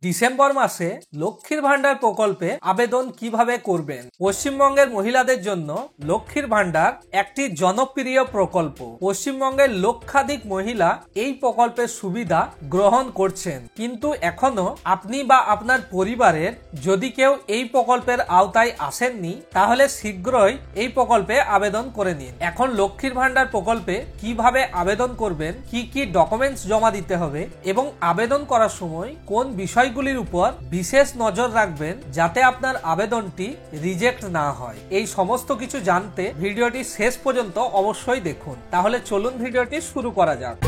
December মাসে লক্ষ্মীর ভান্ডার প্রকল্পে আবেদন কিভাবে করবেন। পশ্চিমবঙ্গের মহিলাদের জন্য লক্ষ্মীর ভান্ডার একটি জনপ্রিয় প্রকল্প। পশ্চিমবঙ্গের লক্ষাধিক মহিলা এই প্রকল্পের সুবিধা গ্রহণ করছেন, কিন্তু এখনো আপনি বা আপনার পরিবারের যদি কেউ এই প্রকল্পের আওতায় আসেননি, তাহলে শীঘ্রই এই প্রকল্পে আবেদন করে নিন। এখন লক্ষ্মীর ভান্ডার প্রকল্পে কিভাবে আবেদন করবেন, কি কি ডকুমেন্টস জমা দিতে হবে এবং আবেদন করার সময় কোন বিষয়গুলির উপর বিশেষ নজর রাখবেন যাতে আপনার আবেদনটি রিজেক্ট না হয়, এই সমস্ত কিছু জানতে ভিডিওটি শেষ পর্যন্ত অবশ্যই দেখুন। তাহলে চলুন ভিডিওটি শুরু করা যাক।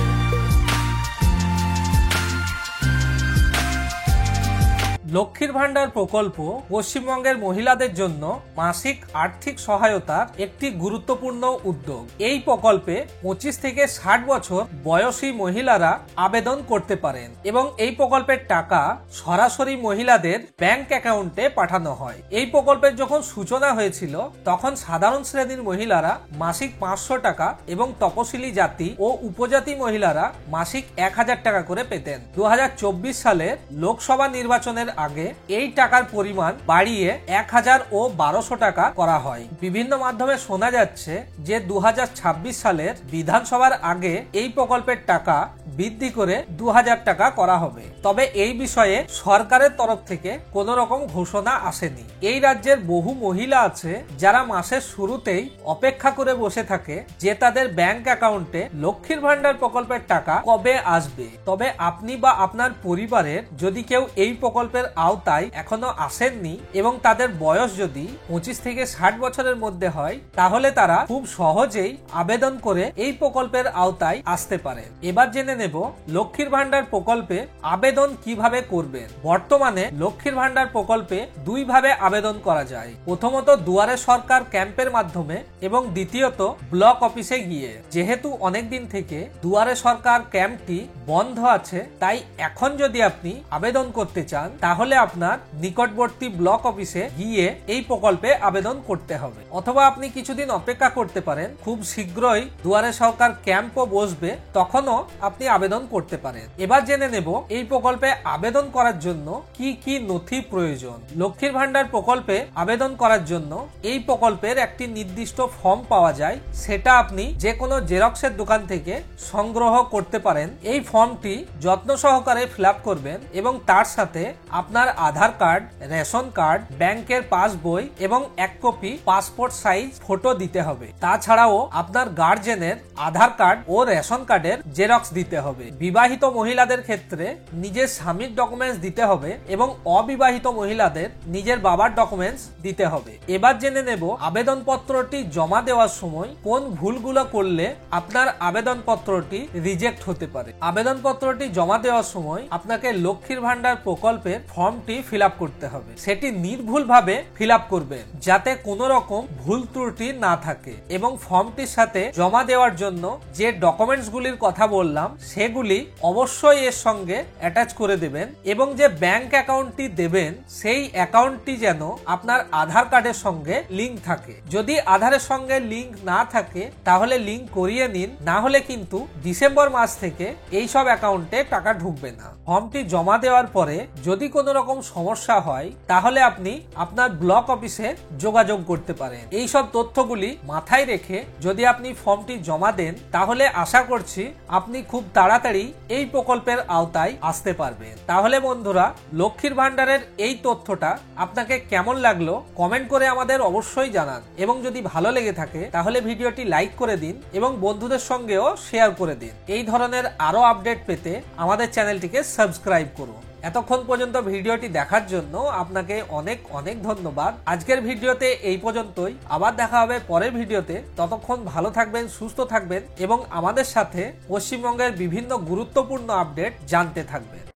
লক্ষ্মীর ভান্ডার প্রকল্প পশ্চিমবঙ্গের মহিলাদের জন্য মাসিক আর্থিক সহায়তার একটি গুরুত্বপূর্ণ উদ্যোগ। এই প্রকল্পে 25 থেকে 60 বছর বয়সী মহিলারা আবেদন করতে পারেন এবং এই প্রকল্পের টাকা সরাসরি মহিলাদের ব্যাংক অ্যাকাউন্টে পাঠানো হয়। এই প্রকল্পের যখন সূচনা হয়েছিল তখন সাধারণ শ্রেণীর মহিলারা মাসিক 500 টাকা এবং তপশিলি জাতি ও উপজাতি মহিলারা মাসিক 1000 টাকা করে পেতেন। 2024 সালের লোকসভা নির্বাচনের আগে এই টাকার পরিমাণ বাড়িয়ে 1000 ও 1200 টাকা করা হয়। বিভিন্ন মাধ্যমে শোনা যাচ্ছে যে 2026 সালের বিধানসভার আগে এই প্রকল্পের টাকা বৃদ্ধি করে 2000 টাকা করা হবে। তবে এই বিষয়ে সরকারের তরফ থেকে কোনো রকম ঘোষণা আসেনি। এই রাজ্যের বহু মহিলা আছে যারা মাসের শুরুতেই অপেক্ষা করে বসে থাকে যে তাদের ব্যাংক অ্যাকাউন্টে লক্ষ্মীর ভান্ডার প্রকল্পের টাকা কবে আসবে। তবে আপনি বা আপনার পরিবারের যদি কেউ এই প্রকল্পের আওতায় এখনো আসেননি এবং তাদের বয়স যদি 25 থেকে 60 বছরের মধ্যে হয়, তাহলে তারা খুব সহজেই আবেদন করে এই প্রকল্পের আওতায় আসতে পারেন। এবার জেনে নেব লক্ষ্মীর ভান্ডার প্রকল্পে আবেদন কিভাবে করবেন। বর্তমানে লক্ষ্মীর ভান্ডার প্রকল্পে দুই ভাবে আবেদন করা যায়। প্রথমত দুয়ারে সরকার ক্যাম্পের মাধ্যমে এবং দ্বিতীয়ত ব্লক অফিসে গিয়ে। যেহেতু অনেকদিন থেকে দুয়ারে সরকার ক্যাম্পটি বন্ধ আছে, তাই এখন যদি আপনি আবেদন করতে চান তাহলে আপনার নিকটবর্তী ব্লক অফিসে গিয়ে এই প্রকল্পে আবেদন করতে হবে, অথবা আপনি কিছুদিন অপেক্ষা করতে পারেন। খুব শীঘ্রই দুয়ারে সরকার ক্যাম্পও বসবে, তখনও আপনি আবেদন করতে পারেন। এবার জেনে নেব এই প্রকল্পে আবেদন করার জন্য কি কি নথি প্রয়োজন। লক্ষ্মীর ভান্ডার প্রকল্পে আবেদন করার জন্য এই প্রকল্পের একটি নির্দিষ্ট ফর্ম পাওয়া যায়, সেটা আপনি যে কোনো জেরক্সের দোকান থেকে সংগ্রহ করতে পারেন। এই ফর্মটি যত্ন সহকারে ফিল আপ করবেন এবং তার সাথে আপনার আধার কার্ড, রেশন কার্ড, ব্যাংকের পাসবই এবং এক কপি পাসপোর্ট সাইজ ফটো দিতে হবে। তাছাড়াও আপনার গার্জেনের আধার কার্ড ও রেশন কার্ডের জেরক্স দিতে হবে। বিবাহিত মহিলাদের ক্ষেত্রে নিজের স্বামীর ডকুমেন্টস দিতে হবে এবং অবিবাহিত মহিলাদের নিজের বাবার ডকুমেন্টস দিতে হবে। এবার জেনে নেব আবেদনপত্রটি জমা দেওয়ার সময় কোন ভুলগুলো করলে আপনার আবেদনপত্রটি রিজেক্ট হতে পারে। আবেদনপত্রটি জমা দেওয়ার সময় আপনাকে লক্ষ্মীর ভান্ডার প্রকল্পের ফর্মটি ফিল আপ করতে হবে। সেটি নির্ভুলভাবে ফিল আপ করবেন যাতে কোনো রকম ভুল ত্রুটি না থাকে, এবং ফর্মটির সাথে জমা দেওয়ার জন্য যে ডকুমেন্টস গুলির কথা বললাম সেগুলি অবশ্যই এর সঙ্গে অ্যাটাচ করে দেবেন, এবং যে ব্যাংক অ্যাকাউন্টটি দেবেন সেই অ্যাকাউন্টটি যেন আপনার আধার কার্ডের সঙ্গে লিংক থাকে। যদি আধারের সঙ্গে লিংক না থাকে তাহলে লিংক করিয়ে নিন, না হলে কিন্তু ডিসেম্বর মাস থেকে এই সব অ্যাকাউন্টে টাকা ঢুকবে না। ফর্মটি জমা দেওয়ার পরে যদি কোনো রকম সমস্যা হয় তাহলে আপনি আপনার ব্লক অফিসে যোগাযোগ করতে পারেন। এই সব তথ্যগুলি মাথায় রেখে যদি আপনি ফর্মটি জমা দেন তাহলে আশা করছি আপনি খুব তাড়াতাড়ি এই প্রকল্পের আওতায় আসতে পারবেন। তাহলে বন্ধুরা, লক্ষ্মীর ভান্ডারের এই তথ্যটা আপনাকে কেমন লাগলো কমেন্ট করে আমাদের অবশ্যই জানান, এবং যদি ভালো লেগে থাকে তাহলে ভিডিওটি লাইক করে দিন এবং বন্ধুদের সঙ্গেও শেয়ার করে দিন। এই ধরনের আরো আপডেট পেতে আমাদের চ্যানেলটিকে সাবস্ক্রাইব করুন। এতক্ষণ পর্যন্ত ভিডিওটি দেখার জন্য আপনাকে অনেক অনেক ধন্যবাদ। আজকের ভিডিওতে এই পর্যন্তই। আবার দেখা হবে পরের ভিডিওতে। ততক্ষণ ভালো থাকবেন, সুস্থ থাকবেন এবং আমাদের সাথে পশ্চিমবঙ্গের বিভিন্ন গুরুত্বপূর্ণ আপডেট জানতে থাকবেন।